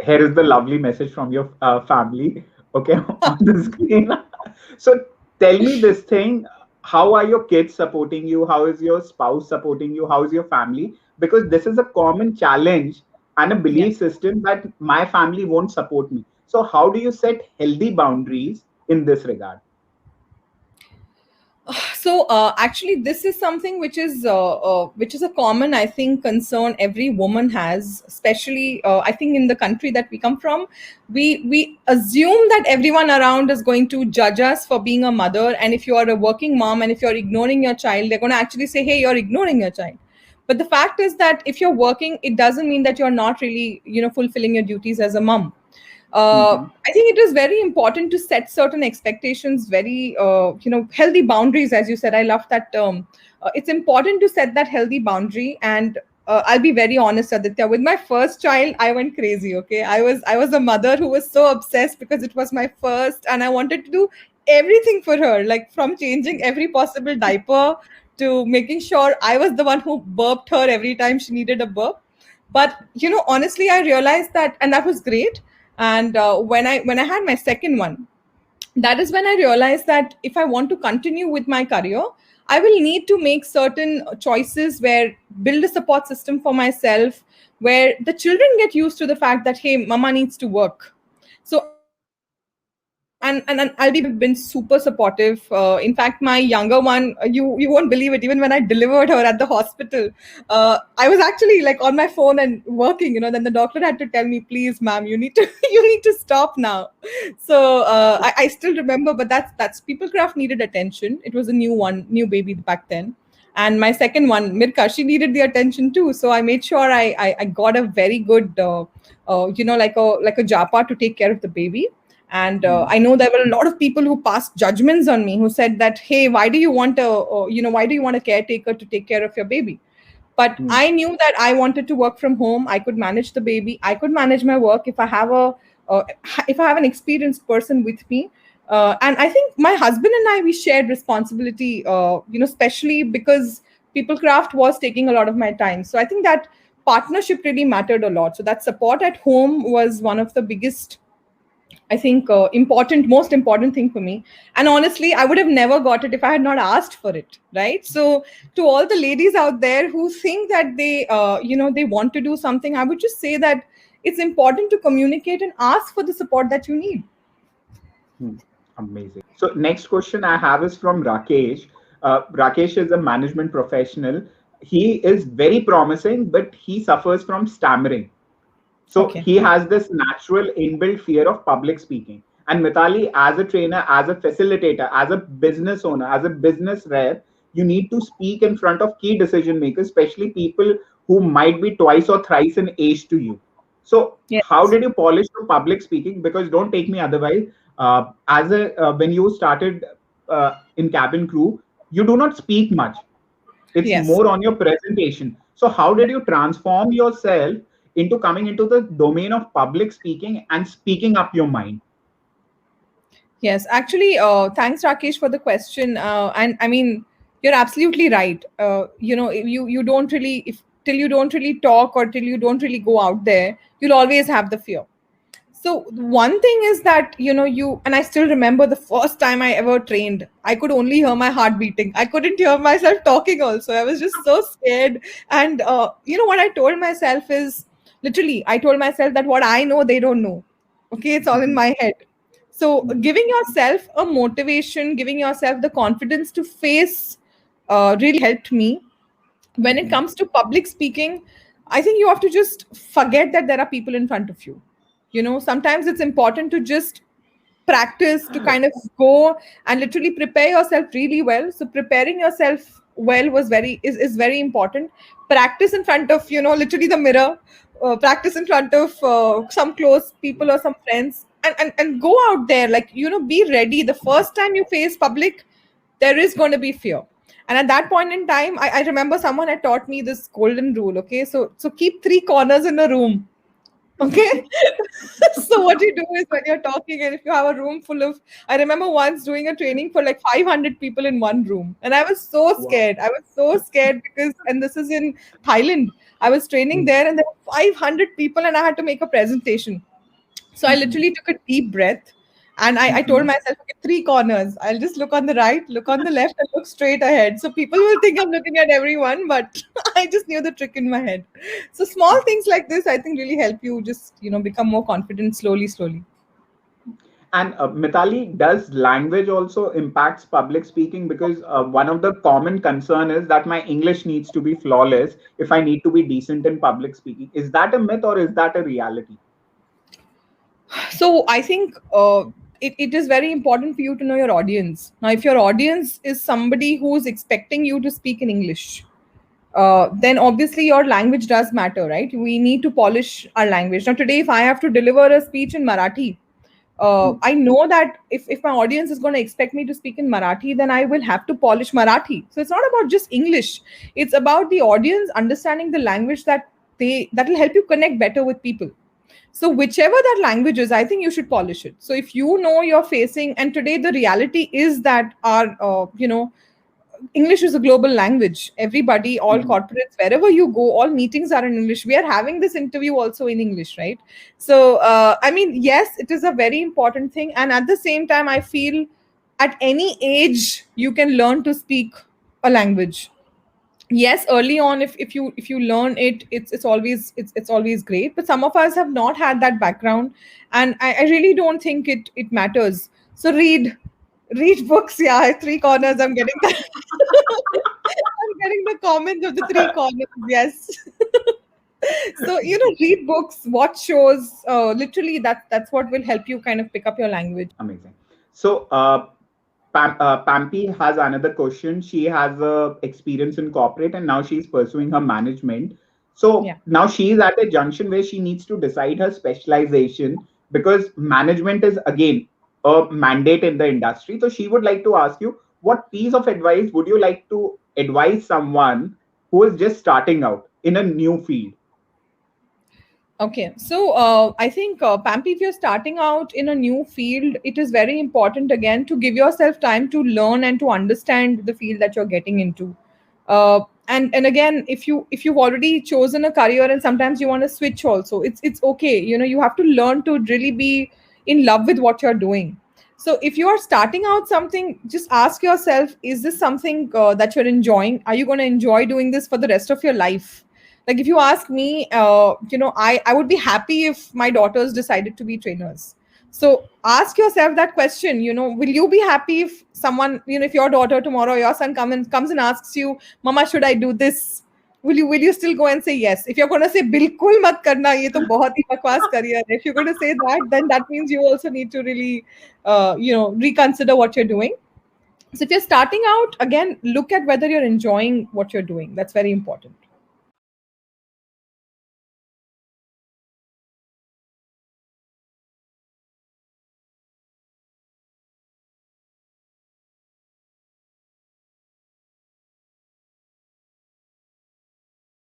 here is the lovely message from your family, okay, on the screen. So tell me this thing: how are your kids supporting you? How is your spouse supporting you? How is your family? Because this is a common challenge and a Yeah. belief system that my family won't support me. So how do you set healthy boundaries in this regard? So actually this is something which is a common, I think, concern every woman has, especially I think in the country that we come from. We assume that everyone around is going to judge us for being a mother, and if you are a working mom and if you're ignoring your child, they're going to actually say, hey, you're ignoring your child. But the fact is that if you're working, it doesn't mean that you're not really, fulfilling your duties as a mom. Mm-hmm. I think it is very important to set certain expectations, very, healthy boundaries, as you said. I love that term. It's important to set that healthy boundary. And I'll be very honest, Aditya. With my first child, I went crazy. Okay, I was a mother who was so obsessed because it was my first, and I wanted to do everything for her, like from changing every possible diaper to making sure I was the one who burped her every time she needed a burp. But honestly, I realized that, and that was great. And when I had my second one, that is when I realized that if I want to continue with my career, I will need to make certain choices, where build a support system for myself, where the children get used to the fact that, hey, mama needs to work. So, and I'll be been super supportive. In fact, my younger one, you won't believe it. Even when I delivered her at the hospital, I was actually like on my phone and working. Then the doctor had to tell me, please, ma'am, you need to you need to stop now. So I still remember, but that's Peoplecraft needed attention. It was a new baby back then. And my second one, Mirka, she needed the attention too. So I made sure I got a very good, like a japa to take care of the baby. And I know there were a lot of people who passed judgments on me, who said that, hey, why do you want a caretaker to take care of your baby? But Mm-hmm. I knew that I wanted to work from home. I could manage the baby, I could manage my work if I have uh, an experienced person with me. And I think my husband and I, we shared responsibility, especially because Peoplecraft was taking a lot of my time. So I think that partnership really mattered a lot. So that support at home was one of the biggest, I think, most important thing for me. And honestly, I would have never got it if I had not asked for it, right? So, to all the ladies out there who think that they want to do something, I would just say that it's important to communicate and ask for the support that you need. Hmm. Amazing. So next question I have is from Rakesh. Rakesh is a management professional. He is very promising, but he suffers from stammering. So Okay. he has this natural inbuilt fear of public speaking. And Mitali, as a trainer, as a facilitator, as a business owner, as a business rep, you need to speak in front of key decision makers, especially people who might be twice or thrice in age to you. So how Yes. did you polish your public speaking? Because don't take me otherwise. As a when you started in cabin crew, you do not speak much. It's Yes. more on your presentation. So how did you transform yourself into coming into the domain of public speaking and speaking up your mind? Yes, actually, thanks, Rakesh, for the question. And I mean, you're absolutely right. You don't really, if till you don't really talk or till you don't really go out there, you'll always have the fear. So one thing is that, you and I still remember the first time I ever trained. I could only hear my heart beating. I couldn't hear myself talking. Also, I was just so scared. And what I told myself is, literally, I told myself that what I know, they don't know. Okay, it's all in Mhm, my head. So mhm, giving yourself a motivation, giving yourself the confidence to face, really helped me. When it mhm, comes to public speaking, I think you have to just forget that there are people in front of you. Sometimes it's important to just practice, to kind of go and literally prepare yourself really well. So preparing yourself well is very important. Practice in front of, literally the mirror. Practice in front of some close people or some friends, and go out there, like, be ready. The first time you face public, there is going to be fear. And at that point in time, I remember someone had taught me this golden rule. Okay, so keep three corners in a room. Okay. So what you do is, when you're talking, and if you have a room full of, I remember once doing a training for like 500 people in one room, and I was so wow. scared. I was so scared because, and this is in Thailand. I was training Mhm, there, and there were 500 people, and I had to make a presentation. So I literally took a deep breath and I told myself, okay, three corners. I'll just look on the right, look on the left, and look straight ahead. So people will think I'm looking at everyone, but I just knew the trick in my head. So small things like this, I think, really help you just, become more confident slowly, slowly. And Mithali, does language also impacts public speaking? Because one of the common concern is that my English needs to be flawless if I need to be decent in public speaking. Is that a myth or is that a reality? So I think it is very important for you to know your audience. Now, if your audience is somebody who is expecting you to speak in English, then obviously your language does matter, right? We need to polish our language. Now, today, if I have to deliver a speech in Marathi, I know that if my audience is going to expect me to speak in Marathi, then I will have to polish Marathi. So it's not about just English. It's about the audience understanding the language that will help you connect better with people. So whichever that language is, I think you should polish it. So if you know you're facing, and today the reality is that our, English is a global language. Everybody, all corporates, wherever you go, all meetings are in English. We are having this interview also in English, right? So, I mean, yes, it is a very important thing. And at the same time, I feel at any age, you can learn to speak a language. Yes, early on, if you learn it, it's always great. But some of us have not had that background, and I really don't think it matters. So read books. Yeah, three corners. I'm getting that. I'm getting the comments of the three corners. Yes. So read books, watch shows. Literally, that's what will help you kind of pick up your language. Amazing. So, Pampy has another question. She has experience in corporate and now she's pursuing her management. So Yeah. now she's at a junction where she needs to decide her specialization because management is again a mandate in the industry. So she would like to ask you, what piece of advice would you like to advise someone who is just starting out in a new field? Okay, so I think, Pampy, if you're starting out in a new field, it is very important again to give yourself time to learn and to understand the field that you're getting into. And again, if you've already chosen a career and sometimes you want to switch also, it's okay. You have to learn to really be in love with what you're doing. So if you are starting out something, just ask yourself: is this something that you're enjoying? Are you going to enjoy doing this for the rest of your life? Like if you ask me, I would be happy if my daughters decided to be trainers. So ask yourself that question, will you be happy if someone, if your daughter tomorrow, your son comes and asks you, Mama, should I do this? Will you still go and say yes? If you're going to say bilkul mat karna, ye to bahut hi bakwas career. If you're going to say that, then that means you also need to really reconsider what you're doing. So if you're starting out, again, look at whether you're enjoying what you're doing. That's very important.